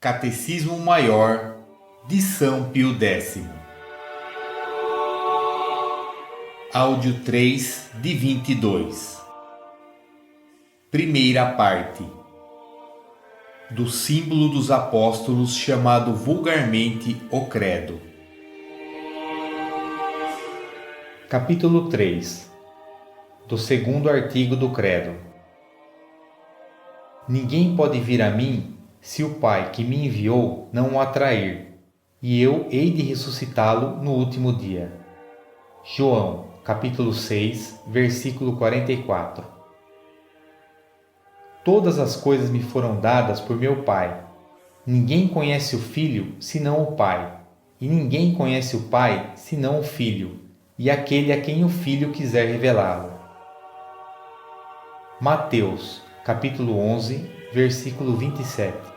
Catecismo Maior de São Pio X. Áudio 3 de 22. Primeira parte. Do símbolo dos apóstolos, chamado vulgarmente o Credo. Capítulo 3. Do segundo artigo do Credo. Ninguém pode vir a mim se o Pai que me enviou não o atrair, e eu hei de ressuscitá-lo no último dia. João, capítulo 6, versículo 44. Todas as coisas me foram dadas por meu Pai. Ninguém conhece o Filho senão o Pai, e ninguém conhece o Pai senão o Filho, e aquele a quem o Filho quiser revelá-lo. Mateus, capítulo 11, versículo 27.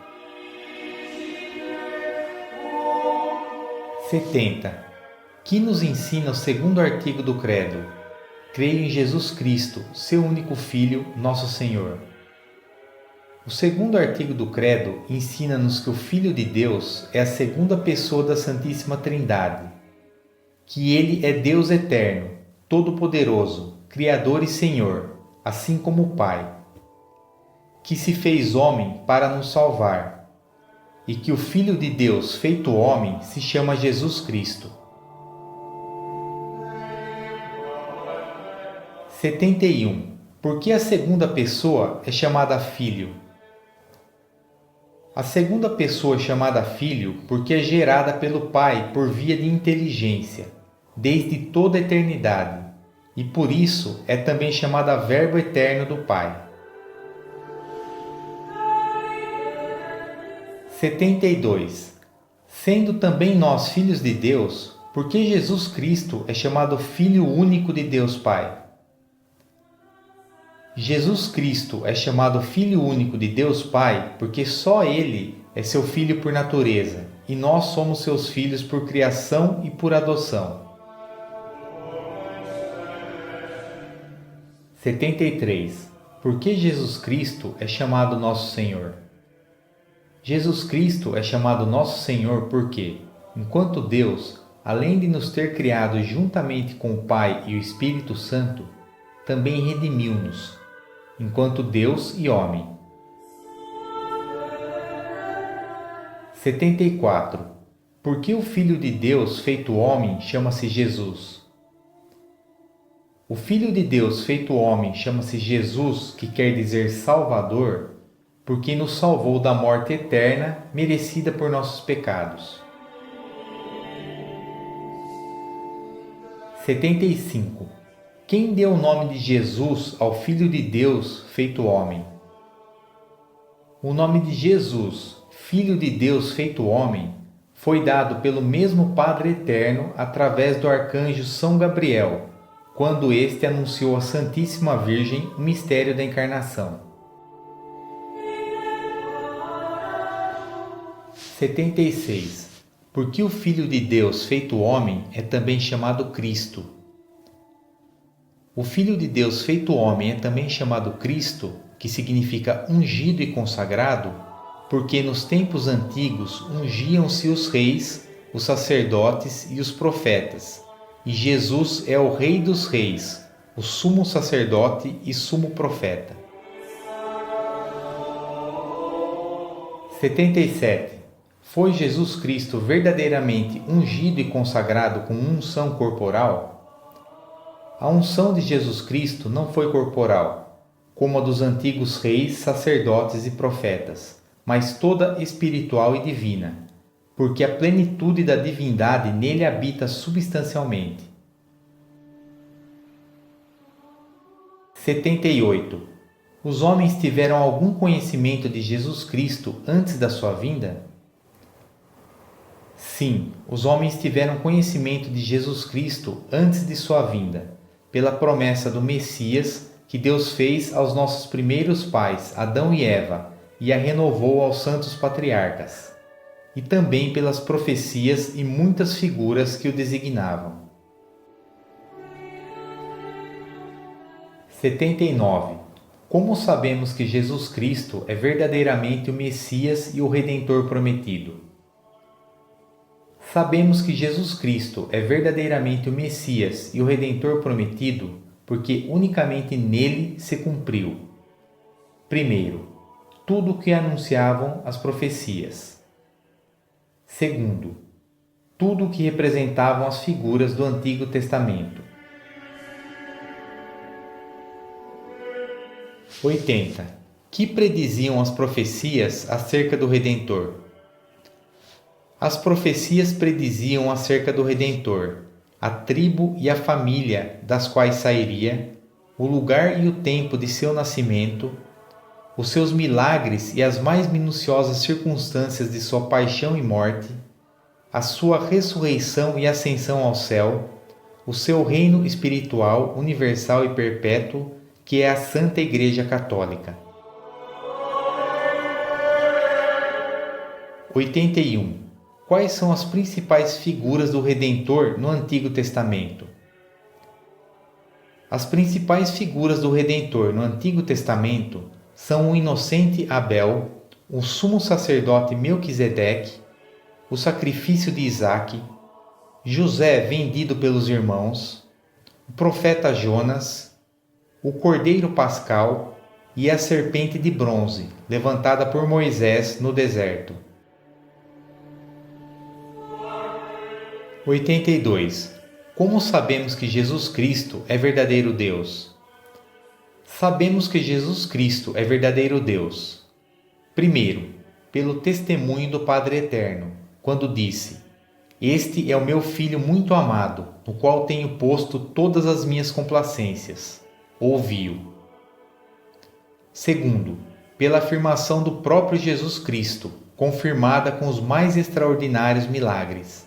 70. Que nos ensina o segundo artigo do Credo? Creio em Jesus Cristo, seu único Filho, nosso Senhor. O segundo artigo do Credo ensina-nos que o Filho de Deus é a segunda pessoa da Santíssima Trindade, que Ele é Deus eterno, todo-poderoso, Criador e Senhor, assim como o Pai, que se fez homem para nos salvar, e que o Filho de Deus feito homem se chama Jesus Cristo. 71. Por que a segunda pessoa é chamada Filho? A segunda pessoa é chamada Filho porque é gerada pelo Pai por via de inteligência, desde toda a eternidade, e por isso é também chamada Verbo eterno do Pai. 72. Sendo também nós filhos de Deus, por que Jesus Cristo é chamado Filho único de Deus Pai? Jesus Cristo é chamado Filho único de Deus Pai porque só Ele é seu Filho por natureza, e nós somos seus filhos por criação e por adoção. 73. Por que Jesus Cristo é chamado Nosso Senhor? Jesus Cristo é chamado Nosso Senhor porque, enquanto Deus, além de nos ter criado juntamente com o Pai e o Espírito Santo, também redimiu-nos, enquanto Deus e homem. 74. Por que o Filho de Deus feito homem chama-se Jesus? O Filho de Deus feito homem chama-se Jesus, que quer dizer Salvador, porque nos salvou da morte eterna merecida por nossos pecados. 75. Quem deu o nome de Jesus ao Filho de Deus feito homem? O nome de Jesus, Filho de Deus feito homem, foi dado pelo mesmo Padre Eterno através do arcanjo São Gabriel, quando este anunciou à Santíssima Virgem o mistério da encarnação. 76. Por que o Filho de Deus feito homem é também chamado Cristo? O Filho de Deus feito homem é também chamado Cristo, que significa ungido e consagrado, porque nos tempos antigos ungiam-se os reis, os sacerdotes e os profetas, e Jesus é o Rei dos Reis, o sumo sacerdote e sumo profeta. 77. Foi Jesus Cristo verdadeiramente ungido e consagrado com unção corporal? A unção de Jesus Cristo não foi corporal, como a dos antigos reis, sacerdotes e profetas, mas toda espiritual e divina, porque a plenitude da divindade nele habita substancialmente. 78. Os homens tiveram algum conhecimento de Jesus Cristo antes da sua vinda? Sim, os homens tiveram conhecimento de Jesus Cristo antes de sua vinda, pela promessa do Messias que Deus fez aos nossos primeiros pais, Adão e Eva, e a renovou aos santos patriarcas, e também pelas profecias e muitas figuras que o designavam. 79. Como sabemos que Jesus Cristo é verdadeiramente o Messias e o Redentor prometido? Sabemos que Jesus Cristo é verdadeiramente o Messias e o Redentor prometido porque unicamente nele se cumpriu. Primeiro, tudo o que anunciavam as profecias. Segundo, tudo o que representavam as figuras do Antigo Testamento. 80. Que prediziam as profecias acerca do Redentor? As profecias prediziam acerca do Redentor, a tribo e a família das quais sairia, o lugar e o tempo de seu nascimento, os seus milagres e as mais minuciosas circunstâncias de sua paixão e morte, a sua ressurreição e ascensão ao céu, o seu reino espiritual, universal e perpétuo, que é a Santa Igreja Católica. 81. Quais são as principais figuras do Redentor no Antigo Testamento? As principais figuras do Redentor no Antigo Testamento são o inocente Abel, o sumo sacerdote Melquisedeque, o sacrifício de Isaque, José vendido pelos irmãos, o profeta Jonas, o cordeiro pascal e a serpente de bronze levantada por Moisés no deserto. 82. Como sabemos que Jesus Cristo é verdadeiro Deus? Sabemos que Jesus Cristo é verdadeiro Deus. Primeiro, pelo testemunho do Padre Eterno, quando disse: Este é o meu Filho muito amado, no qual tenho posto todas as minhas complacências. Ouvi-o. Segundo, pela afirmação do próprio Jesus Cristo, confirmada com os mais extraordinários milagres.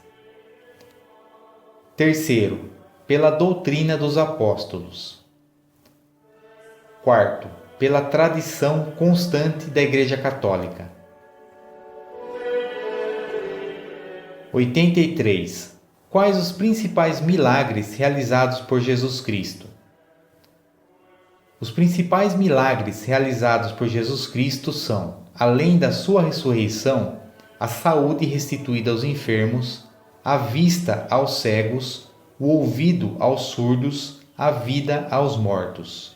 Terceiro, pela doutrina dos apóstolos. Quarto, pela tradição constante da Igreja Católica. 83. Quais os principais milagres realizados por Jesus Cristo? Os principais milagres realizados por Jesus Cristo são, além da sua ressurreição, a saúde restituída aos enfermos, a vista aos cegos, o ouvido aos surdos, a vida aos mortos.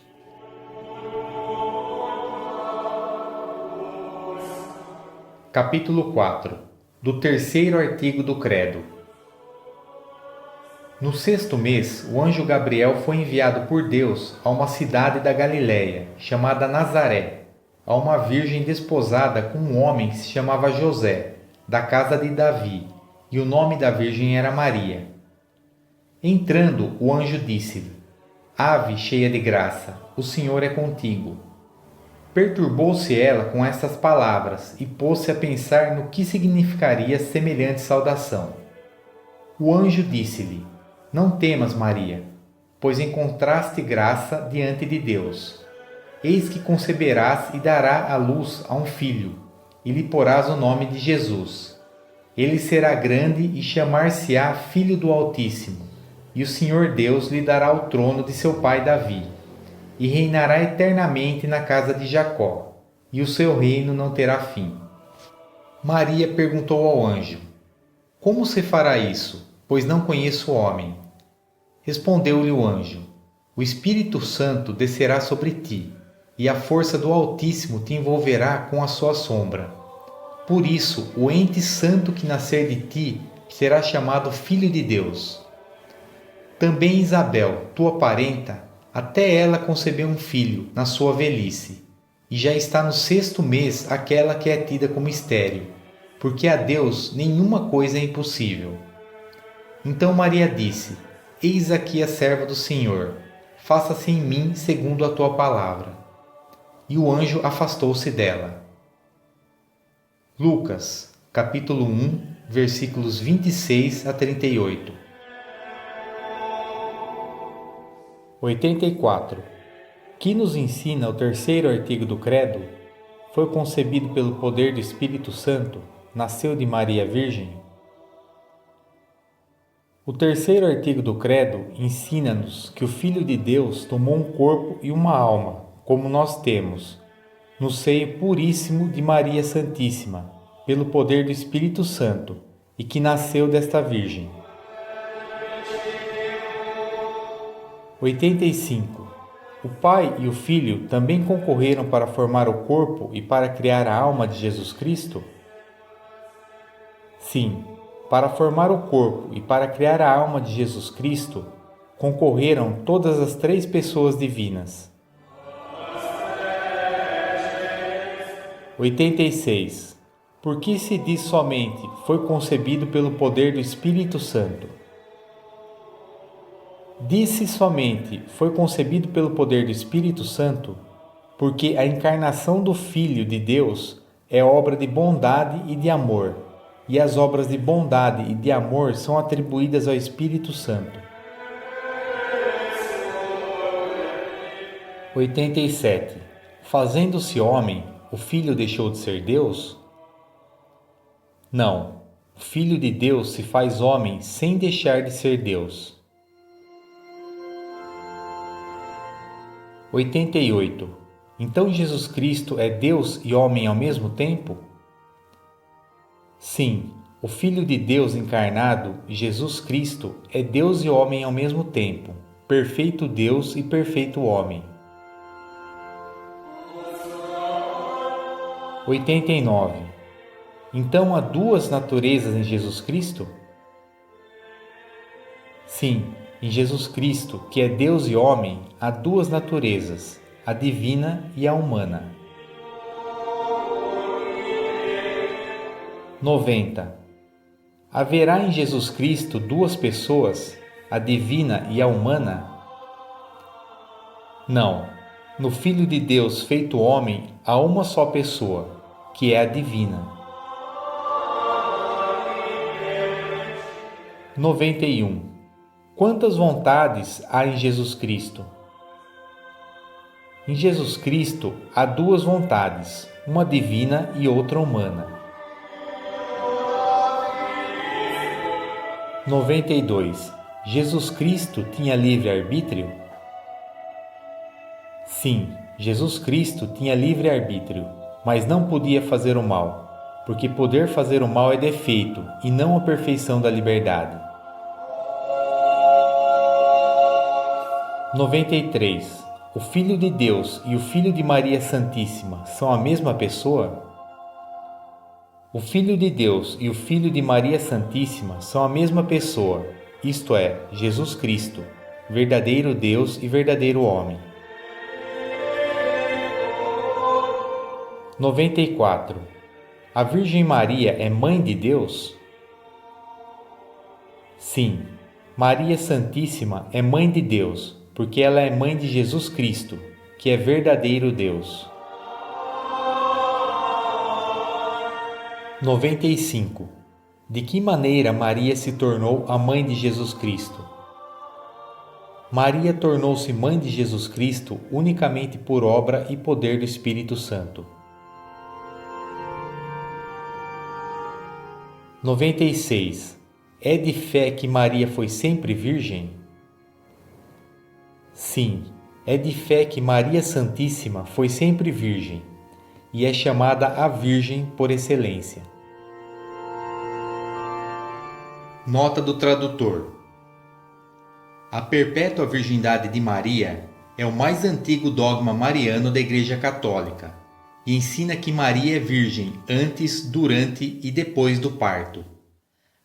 Capítulo 4. Do terceiro artigo do Credo. No sexto mês, o anjo Gabriel foi enviado por Deus a uma cidade da Galiléia, chamada Nazaré, a uma virgem desposada com um homem que se chamava José, da casa de Davi, e o nome da virgem era Maria. Entrando, o anjo disse-lhe: Ave cheia de graça, o Senhor é contigo. Perturbou-se ela com estas palavras e pôs-se a pensar no que significaria semelhante saudação. O anjo disse-lhe: Não temas, Maria, pois encontraste graça diante de Deus. Eis que conceberás e darás à luz a um filho, e lhe porás o nome de Jesus. Ele será grande e chamar-se-á Filho do Altíssimo, e o Senhor Deus lhe dará o trono de seu pai Davi, e reinará eternamente na casa de Jacó, e o seu reino não terá fim. Maria perguntou ao anjo: Como se fará isso, pois não conheço o homem? Respondeu-lhe o anjo: O Espírito Santo descerá sobre ti, e a força do Altíssimo te envolverá com a sua sombra. Por isso, o ente santo que nascer de ti será chamado Filho de Deus. Também Isabel, tua parenta, até ela concebeu um filho na sua velhice, e já está no sexto mês aquela que é tida como estéril, porque a Deus nenhuma coisa é impossível. Então Maria disse: Eis aqui a serva do Senhor, faça-se em mim segundo a tua palavra. E o anjo afastou-se dela. Lucas, capítulo 1, versículos 26 a 38. 84. Que nos ensina o terceiro artigo do Credo? Foi concebido pelo poder do Espírito Santo, nasceu de Maria Virgem. O terceiro artigo do Credo ensina-nos que o Filho de Deus tomou um corpo e uma alma, como nós temos, no seio puríssimo de Maria Santíssima, pelo poder do Espírito Santo, e que nasceu desta Virgem. 85. O Pai e o Filho também concorreram para formar o corpo e para criar a alma de Jesus Cristo? Sim, para formar o corpo e para criar a alma de Jesus Cristo, concorreram todas as três pessoas divinas. 86. Por que se diz somente foi concebido pelo poder do Espírito Santo? Disse somente foi concebido pelo poder do Espírito Santo, porque a encarnação do Filho de Deus é obra de bondade e de amor, e as obras de bondade e de amor são atribuídas ao Espírito Santo. 87. Fazendo-se homem, o Filho deixou de ser Deus? Não, o Filho de Deus se faz homem sem deixar de ser Deus. 88. Então Jesus Cristo é Deus e homem ao mesmo tempo? Sim, o Filho de Deus encarnado, Jesus Cristo, é Deus e homem ao mesmo tempo, perfeito Deus e perfeito homem. 89. Então há duas naturezas em Jesus Cristo? Sim, em Jesus Cristo, que é Deus e homem, há duas naturezas, a divina e a humana. 90. Haverá em Jesus Cristo duas pessoas, a divina e a humana? Não, no Filho de Deus feito homem há uma só pessoa, que é a divina. 91. Quantas vontades há em Jesus Cristo? Em Jesus Cristo há duas vontades, uma divina e outra humana. 92. Jesus Cristo tinha livre-arbítrio? Sim, Jesus Cristo tinha livre-arbítrio, mas não podia fazer o mal, porque poder fazer o mal é defeito e não a perfeição da liberdade. 93. O Filho de Deus e o Filho de Maria Santíssima são a mesma pessoa? O Filho de Deus e o Filho de Maria Santíssima são a mesma pessoa, isto é, Jesus Cristo, verdadeiro Deus e verdadeiro homem. 94. A Virgem Maria é Mãe de Deus? Sim, Maria Santíssima é Mãe de Deus, porque ela é mãe de Jesus Cristo, que é verdadeiro Deus. 95. De que maneira Maria se tornou a mãe de Jesus Cristo? Maria tornou-se mãe de Jesus Cristo unicamente por obra e poder do Espírito Santo. 96. É de fé que Maria foi sempre virgem? Sim, é de fé que Maria Santíssima foi sempre virgem, e é chamada a Virgem por excelência. Nota do tradutor. A perpétua virgindade de Maria é o mais antigo dogma mariano da Igreja Católica e ensina que Maria é virgem antes, durante e depois do parto.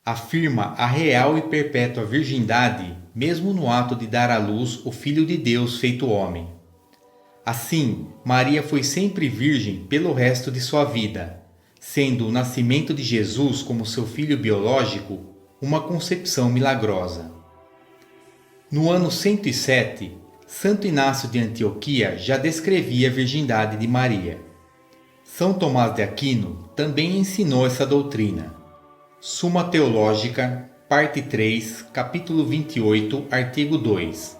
Afirma a real e perpétua virgindade mesmo no ato de dar à luz o Filho de Deus feito homem. Assim, Maria foi sempre virgem pelo resto de sua vida, sendo o nascimento de Jesus como seu filho biológico uma concepção milagrosa. No ano 107, Santo Inácio de Antioquia já descrevia a virgindade de Maria. São Tomás de Aquino também ensinou essa doutrina. Suma Teológica, parte 3, capítulo 28, artigo 2.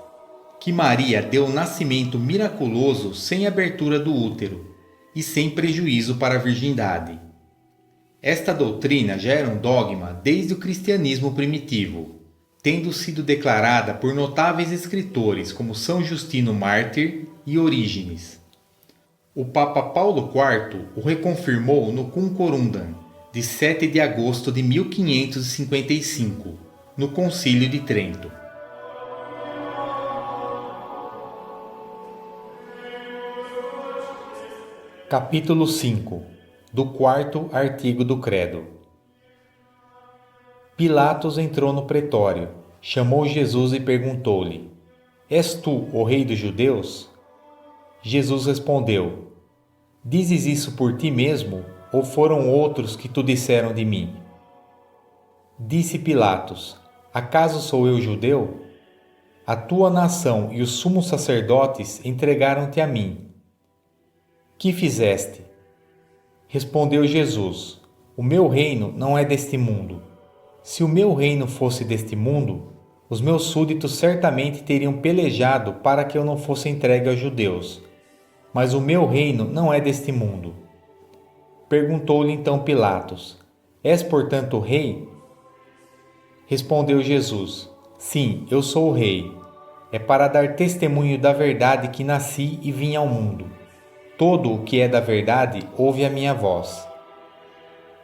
Que Maria deu nascimento miraculoso sem abertura do útero e sem prejuízo para a virgindade. Esta doutrina já era um dogma desde o cristianismo primitivo, tendo sido declarada por notáveis escritores como São Justino Mártir e Orígenes, O Papa Paulo IV o reconfirmou no Concordum, de 7 de agosto de 1555, no Concílio de Trento. Capítulo 5. Do quarto artigo do Credo. Pilatos entrou no pretório, chamou Jesus e perguntou-lhe: És tu o rei dos judeus? Jesus respondeu: Dizes isso por ti mesmo, ou foram outros que tu disseram de mim? Disse Pilatos: Acaso sou eu judeu? A tua nação e os sumos sacerdotes entregaram-te a mim. Que fizeste? Respondeu Jesus: O meu reino não é deste mundo. Se o meu reino fosse deste mundo, os meus súditos certamente teriam pelejado para que eu não fosse entregue aos judeus. Mas o meu reino não é deste mundo. Perguntou-lhe então Pilatos: És, portanto, rei? Respondeu Jesus: Sim, eu sou o rei. É para dar testemunho da verdade que nasci e vim ao mundo. Todo o que é da verdade ouve a minha voz.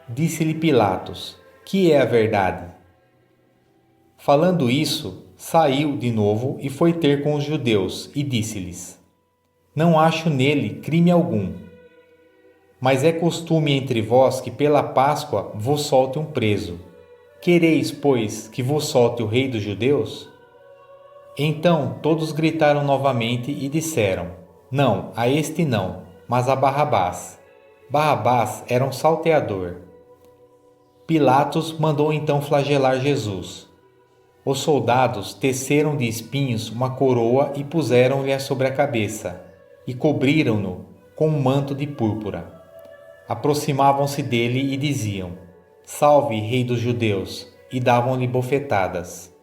Disse-lhe Pilatos: Que é a verdade? Falando isso, saiu de novo e foi ter com os judeus e disse-lhes: Não acho nele crime algum. Mas é costume entre vós que pela Páscoa vos solte um preso. Quereis, pois, que vos solte o rei dos judeus? Então todos gritaram novamente e disseram: Não, a este não, mas a Barrabás. Barrabás era um salteador. Pilatos mandou então flagelar Jesus. Os soldados teceram de espinhos uma coroa e puseram-lhe sobre a cabeça, e cobriram-no com um manto de púrpura. Aproximavam-se dele e diziam: Salve, rei dos judeus, e davam-lhe bofetadas.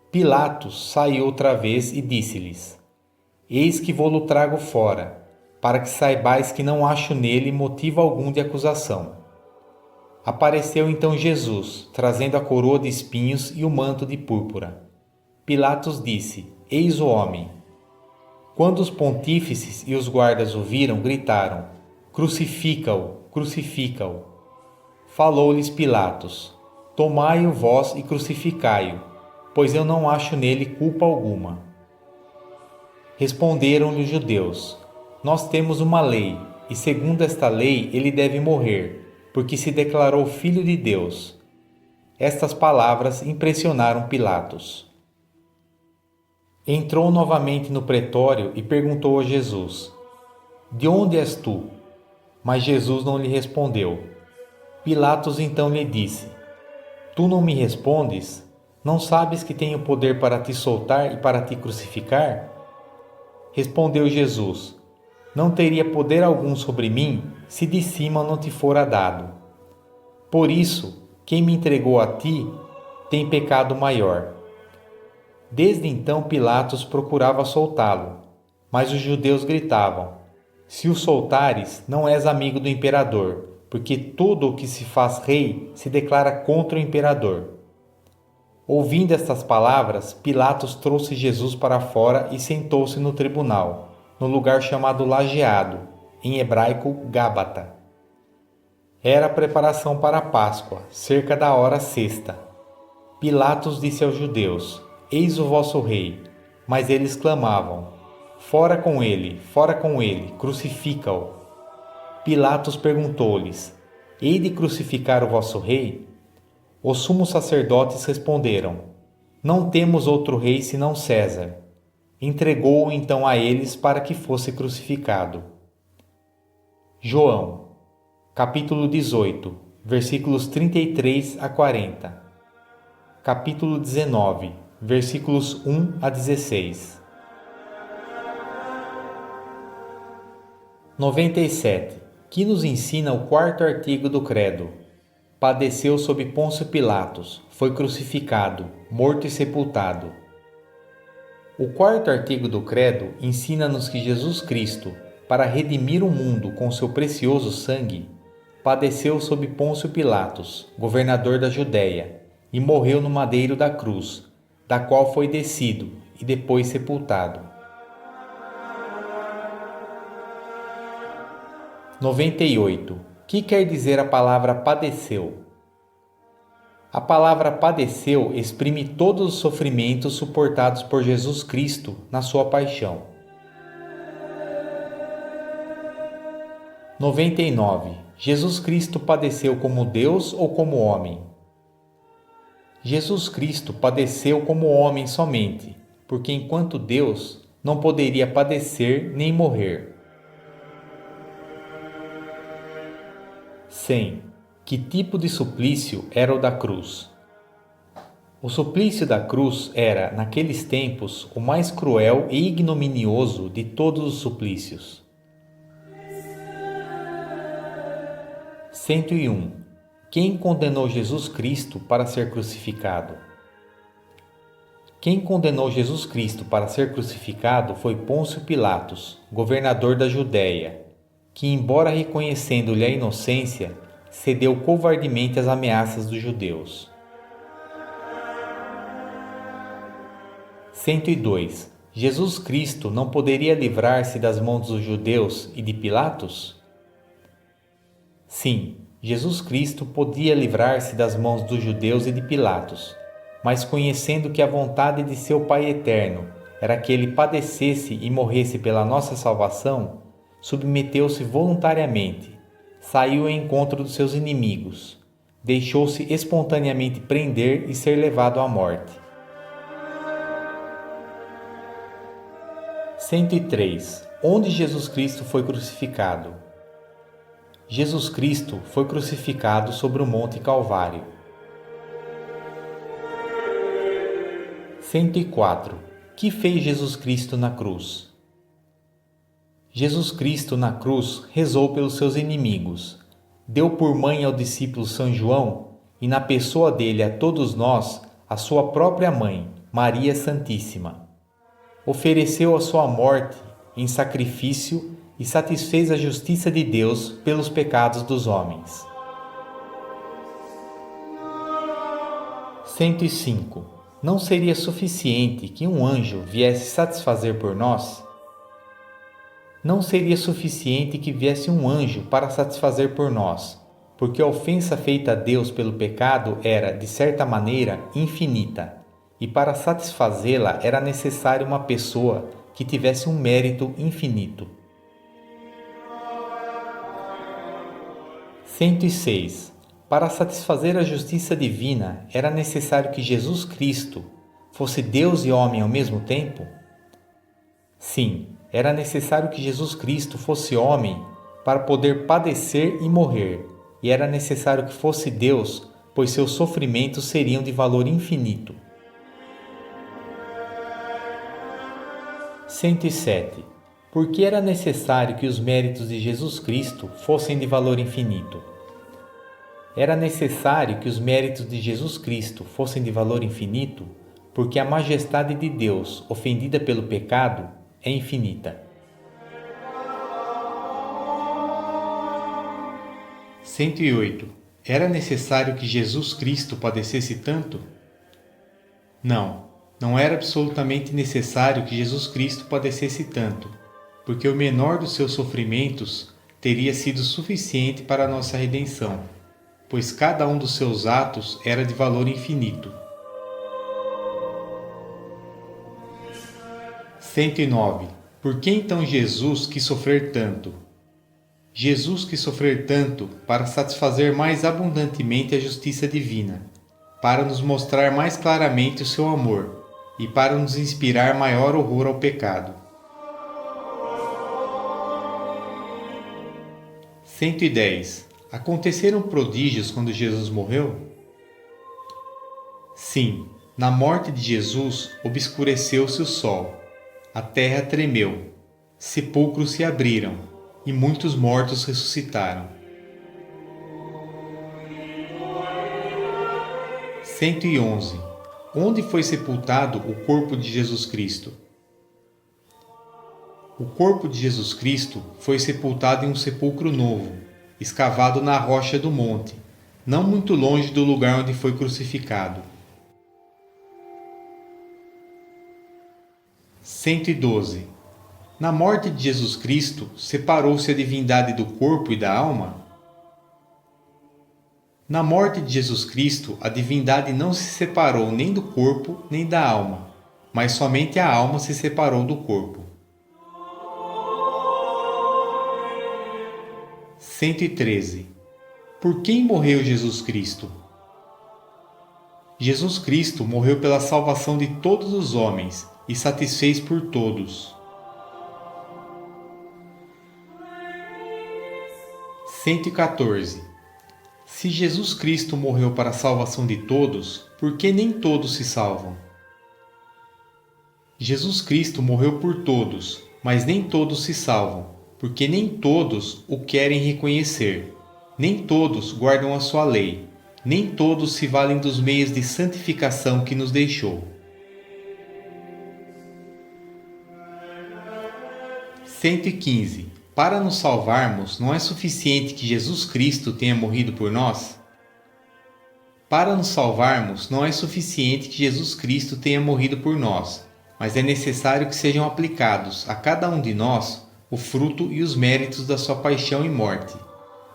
Pilatos saiu outra vez e disse-lhes: Eis que vou-lo trago fora, para que saibais que não acho nele motivo algum de acusação. Apareceu então Jesus, trazendo a coroa de espinhos e o manto de púrpura. Pilatos disse: Eis o homem. Quando os pontífices e os guardas o viram, gritaram: Crucifica-o, crucifica-o. Falou-lhes Pilatos: Tomai-o vós e crucificai-o, pois eu não acho nele culpa alguma. Responderam-lhe os judeus: Nós temos uma lei, e segundo esta lei ele deve morrer, porque se declarou filho de Deus. Estas palavras impressionaram Pilatos. Entrou novamente no pretório e perguntou a Jesus: De onde és tu? Mas Jesus não lhe respondeu. Pilatos então lhe disse: Tu não me respondes? Não sabes que tenho poder para te soltar e para te crucificar? Respondeu Jesus: Não teria poder algum sobre mim se de cima não te fora dado. Por isso, quem me entregou a ti tem pecado maior. Desde então Pilatos procurava soltá-lo, mas os judeus gritavam: Se o soltares, não és amigo do imperador, porque todo o que se faz rei se declara contra o imperador. Ouvindo estas palavras, Pilatos trouxe Jesus para fora e sentou-se no tribunal, no lugar chamado Lajeado, em hebraico Gábata. Era a preparação para a Páscoa, cerca da hora sexta. Pilatos disse aos judeus: Eis o vosso rei. Mas eles clamavam: fora com ele, crucifica-o. Pilatos perguntou-lhes: Hei de crucificar o vosso rei? Os sumos sacerdotes responderam: Não temos outro rei senão César. Entregou-o então a eles para que fosse crucificado. João, capítulo 18, versículos 33 a 40. Capítulo 19, versículos 1 a 16. 97. Que nos ensina o quarto artigo do Credo. Padeceu sob Pôncio Pilatos, foi crucificado, morto e sepultado. O quarto artigo do Credo ensina-nos que Jesus Cristo, para redimir o mundo com seu precioso sangue, padeceu sob Pôncio Pilatos, governador da Judéia, e morreu no madeiro da cruz, da qual foi descido e depois sepultado. 98. Que quer dizer a palavra padeceu? A palavra padeceu exprime todos os sofrimentos suportados por Jesus Cristo na sua paixão. 99. Jesus Cristo padeceu como Deus ou como homem? Jesus Cristo padeceu como homem somente, porque enquanto Deus não poderia padecer nem morrer. 100. Que tipo de suplício era o da cruz? O suplício da cruz era, naqueles tempos, o mais cruel e ignominioso de todos os suplícios. 101. Quem condenou Jesus Cristo para ser crucificado? Quem condenou Jesus Cristo para ser crucificado foi Pôncio Pilatos, governador da Judéia, que, embora reconhecendo-lhe a inocência, cedeu covardemente às ameaças dos judeus. 102. Jesus Cristo não poderia livrar-se das mãos dos judeus e de Pilatos? Sim, Jesus Cristo podia livrar-se das mãos dos judeus e de Pilatos, mas conhecendo que a vontade de seu Pai eterno era que ele padecesse e morresse pela nossa salvação, submeteu-se voluntariamente, saiu ao encontro dos seus inimigos, deixou-se espontaneamente prender e ser levado à morte. 103. Onde Jesus Cristo foi crucificado? Jesus Cristo foi crucificado sobre o Monte Calvário. 104. Que fez Jesus Cristo na cruz? Jesus Cristo na cruz rezou pelos seus inimigos, deu por mãe ao discípulo São João e na pessoa dele a todos nós a sua própria mãe, Maria Santíssima. Ofereceu a sua morte em sacrifício e satisfez a justiça de Deus pelos pecados dos homens. 105. Não seria suficiente que um anjo viesse satisfazer por nós? Não seria suficiente que viesse um anjo para satisfazer por nós, porque a ofensa feita a Deus pelo pecado era, de certa maneira, infinita, e para satisfazê-la era necessária uma pessoa que tivesse um mérito infinito. 106. Para satisfazer a justiça divina, era necessário que Jesus Cristo fosse Deus e homem ao mesmo tempo? Sim, era necessário que Jesus Cristo fosse homem para poder padecer e morrer, e era necessário que fosse Deus, pois seus sofrimentos seriam de valor infinito. 107. Por que era necessário que os méritos de Jesus Cristo fossem de valor infinito? Era necessário que os méritos de Jesus Cristo fossem de valor infinito, porque a majestade de Deus, ofendida pelo pecado, é infinita. 108. Era necessário que Jesus Cristo padecesse tanto? Não era absolutamente necessário que Jesus Cristo padecesse tanto, porque o menor dos seus sofrimentos teria sido suficiente para a nossa redenção, pois cada um dos seus atos era de valor infinito. 109. Por que então Jesus quis sofrer tanto? Jesus quis sofrer tanto para satisfazer mais abundantemente a justiça divina, para nos mostrar mais claramente o seu amor e para nos inspirar maior horror ao pecado. 110. Aconteceram prodígios quando Jesus morreu? Sim, na morte de Jesus obscureceu-se o sol, a terra tremeu, sepulcros se abriram e muitos mortos ressuscitaram. 111. Onde foi sepultado o corpo de Jesus Cristo? O corpo de Jesus Cristo foi sepultado em um sepulcro novo, escavado na rocha do monte, não muito longe do lugar onde foi crucificado. 112. Na morte de Jesus Cristo, separou-se a divindade do corpo e da alma? Na morte de Jesus Cristo, a divindade não se separou nem do corpo nem da alma, mas somente a alma se separou do corpo. 113. Por quem morreu Jesus Cristo? Jesus Cristo morreu pela salvação de todos os homens e satisfez por todos. 114. Se Jesus Cristo morreu para a salvação de todos, por que nem todos se salvam? Jesus Cristo morreu por todos, mas nem todos se salvam, porque nem todos o querem reconhecer, nem todos guardam a sua lei, nem todos se valem dos meios de santificação que nos deixou. 115. Para nos salvarmos, não é suficiente que Jesus Cristo tenha morrido por nós? Para nos salvarmos, não é suficiente que Jesus Cristo tenha morrido por nós, mas é necessário que sejam aplicados a cada um de nós o fruto e os méritos da sua paixão e morte,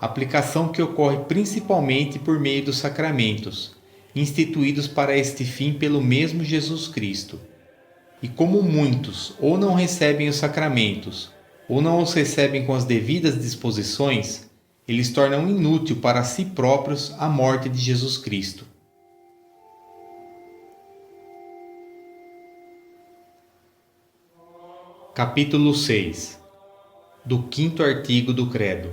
aplicação que ocorre principalmente por meio dos sacramentos, instituídos para este fim pelo mesmo Jesus Cristo. E como muitos ou não recebem os sacramentos, ou não os recebem com as devidas disposições, eles tornam inútil para si próprios a morte de Jesus Cristo. Capítulo 6. Do quinto artigo do Credo.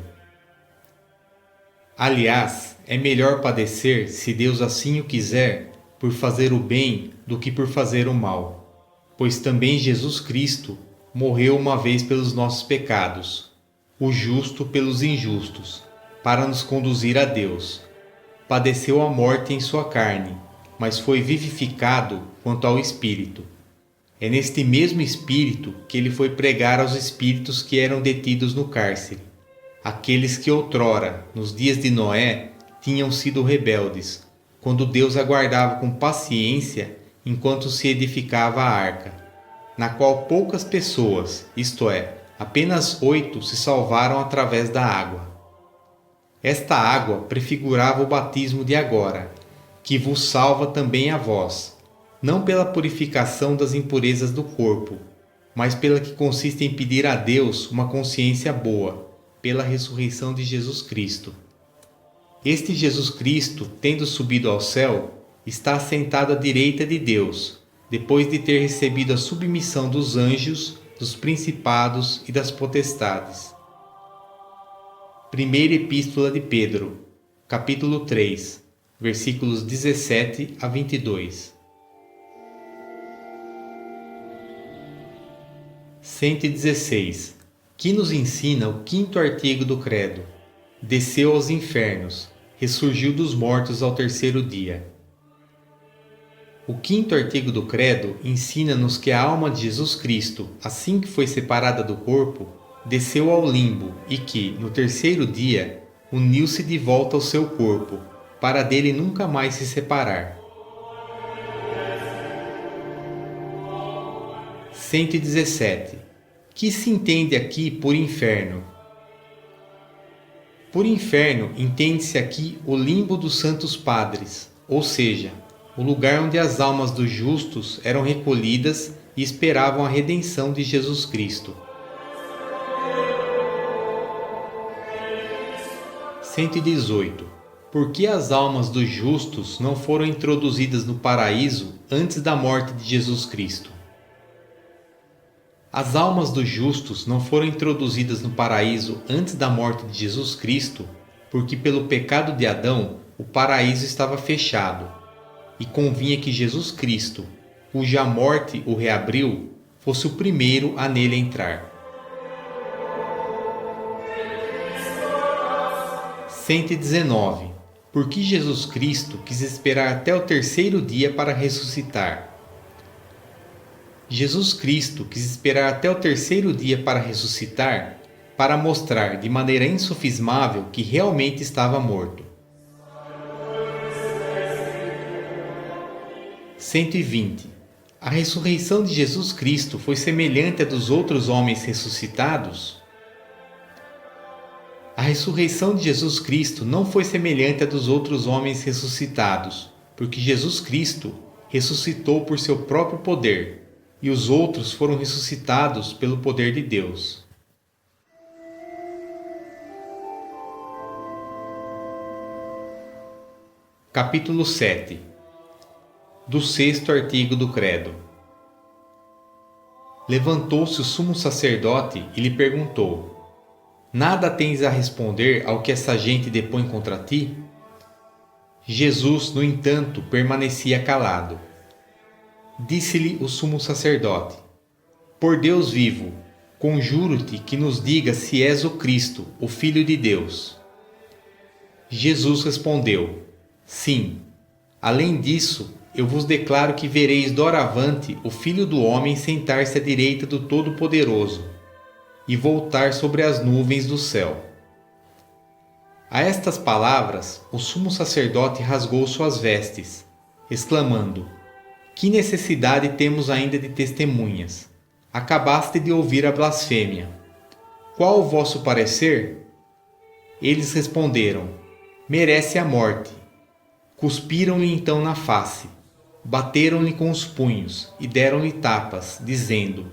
Aliás, é melhor padecer, se Deus assim o quiser, por fazer o bem do que por fazer o mal, pois também Jesus Cristo morreu uma vez pelos nossos pecados, o justo pelos injustos, para nos conduzir a Deus. Padeceu a morte em sua carne, mas foi vivificado quanto ao Espírito. É neste mesmo Espírito que ele foi pregar aos espíritos que eram detidos no cárcere, aqueles que outrora, nos dias de Noé, tinham sido rebeldes, quando Deus aguardava com paciência enquanto se edificava a arca, na qual poucas pessoas, isto é, apenas 8, se salvaram através da água. Esta água prefigurava o batismo de agora, que vos salva também a vós, não pela purificação das impurezas do corpo, mas pela que consiste em pedir a Deus uma consciência boa, pela ressurreição de Jesus Cristo. Este Jesus Cristo, tendo subido ao céu, está assentado à direita de Deus, depois de ter recebido a submissão dos anjos, dos principados e das potestades. Primeira Epístola de Pedro, capítulo 3, versículos 17 a 22. 116. Que nos ensina o quinto artigo do Credo. Desceu aos infernos, ressurgiu dos mortos ao terceiro dia. O quinto artigo do Credo ensina-nos que a alma de Jesus Cristo, assim que foi separada do corpo, desceu ao limbo e que, no terceiro dia, uniu-se de volta ao seu corpo, para dele nunca mais se separar. 117. Que se entende aqui por inferno? Por inferno entende-se aqui o limbo dos santos padres, ou seja, o lugar onde as almas dos justos eram recolhidas e esperavam a redenção de Jesus Cristo. 118. Por que as almas dos justos não foram introduzidas no paraíso antes da morte de Jesus Cristo? As almas dos justos não foram introduzidas no paraíso antes da morte de Jesus Cristo, porque pelo pecado de Adão o paraíso estava fechado, e convinha que Jesus Cristo, cuja morte o reabriu, fosse o primeiro a nele entrar. 119. Por que Jesus Cristo quis esperar até o terceiro dia para ressuscitar? Jesus Cristo quis esperar até o terceiro dia para ressuscitar, para mostrar de maneira insofismável que realmente estava morto. 120. A ressurreição de Jesus Cristo foi semelhante à dos outros homens ressuscitados? A ressurreição de Jesus Cristo não foi semelhante à dos outros homens ressuscitados, porque Jesus Cristo ressuscitou por seu próprio poder, e os outros foram ressuscitados pelo poder de Deus. Capítulo 7 do 6º artigo do Credo. Levantou-se o sumo sacerdote e lhe perguntou: Nada tens a responder ao que essa gente depõe contra ti? Jesus, no entanto, permanecia calado. Disse-lhe o sumo sacerdote: Por Deus vivo, conjuro-te que nos digas se és o Cristo, o Filho de Deus. Jesus respondeu: Sim. Além disso, eu vos declaro que vereis doravante o Filho do Homem sentar-se à direita do Todo-Poderoso e voltar sobre as nuvens do céu. A estas palavras, o sumo sacerdote rasgou suas vestes, exclamando: Que necessidade temos ainda de testemunhas? Acabaste de ouvir a blasfêmia. Qual o vosso parecer? Eles responderam: Merece a morte. Cuspiram-lhe então na face, bateram-lhe com os punhos e deram-lhe tapas, dizendo: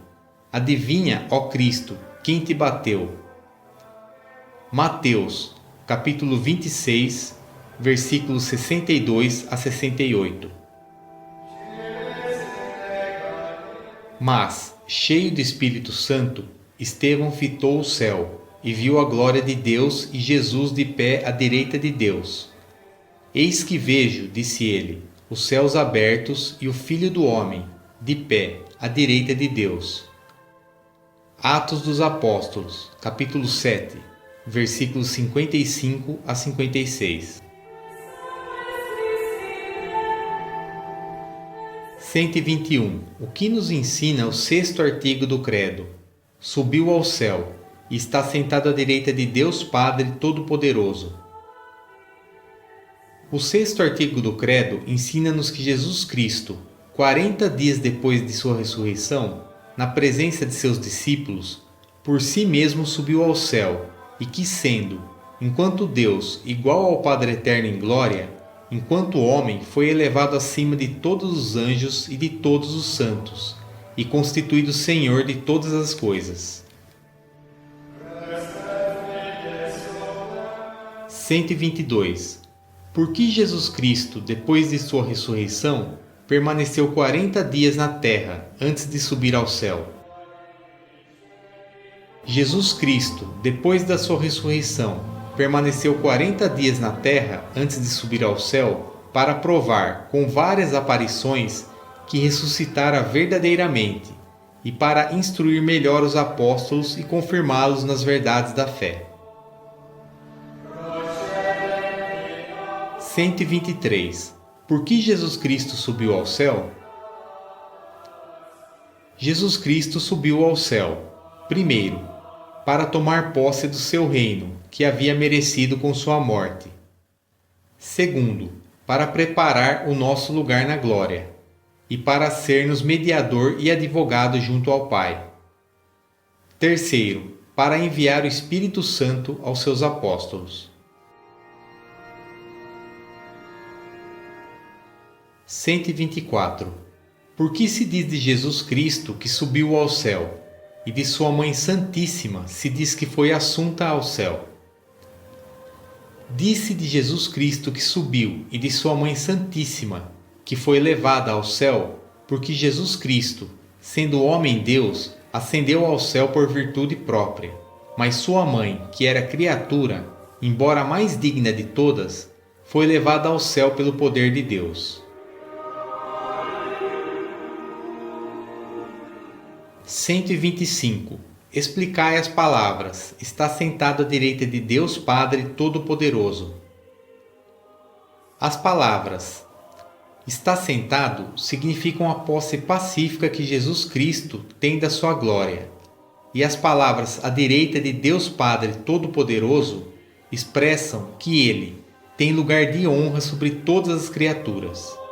Adivinha, ó Cristo, quem te bateu? Mateus, capítulo 26, versículos 62 a 68. Mas, cheio do Espírito Santo, Estevão fitou o céu e viu a glória de Deus e Jesus de pé à direita de Deus. Eis que vejo, disse ele, os céus abertos e o Filho do Homem, de pé, à direita de Deus. Atos dos Apóstolos, capítulo 7, versículos 55 a 56. 121. O que nos ensina o 6º artigo do Credo? Subiu ao céu e está sentado à direita de Deus Padre Todo-Poderoso. O 6º artigo do Credo ensina-nos que Jesus Cristo, 40 dias depois de sua ressurreição, na presença de seus discípulos, por si mesmo subiu ao céu e que, sendo, enquanto Deus, igual ao Padre Eterno em glória, enquanto homem foi elevado acima de todos os anjos e de todos os santos, e constituído Senhor de todas as coisas. 122. Por que Jesus Cristo, depois de sua ressurreição, permaneceu 40 dias na terra antes de subir ao céu? Jesus Cristo, depois da sua ressurreição, permaneceu 40 dias na terra antes de subir ao céu para provar, com várias aparições, que ressuscitara verdadeiramente e para instruir melhor os apóstolos e confirmá-los nas verdades da fé. 123. Por que Jesus Cristo subiu ao céu? Jesus Cristo subiu ao céu, primeiro, para tomar posse do seu reino, que havia merecido com sua morte. Segundo, para preparar o nosso lugar na glória, e para ser-nos mediador e advogado junto ao Pai. Terceiro, para enviar o Espírito Santo aos seus apóstolos. 124. Por que se diz de Jesus Cristo que subiu ao céu, e de sua Mãe Santíssima se diz que foi assunta ao céu? Diz-se de Jesus Cristo que subiu e de sua Mãe Santíssima que foi levada ao céu, porque Jesus Cristo, sendo homem-Deus, ascendeu ao céu por virtude própria, mas sua mãe, que era criatura, embora a mais digna de todas, foi levada ao céu pelo poder de Deus. 125. Explicai as palavras: está sentado à direita de Deus Padre Todo-Poderoso. As palavras está sentado significam a posse pacífica que Jesus Cristo tem da sua glória, e as palavras à direita de Deus Padre Todo-Poderoso expressam que Ele tem lugar de honra sobre todas as criaturas.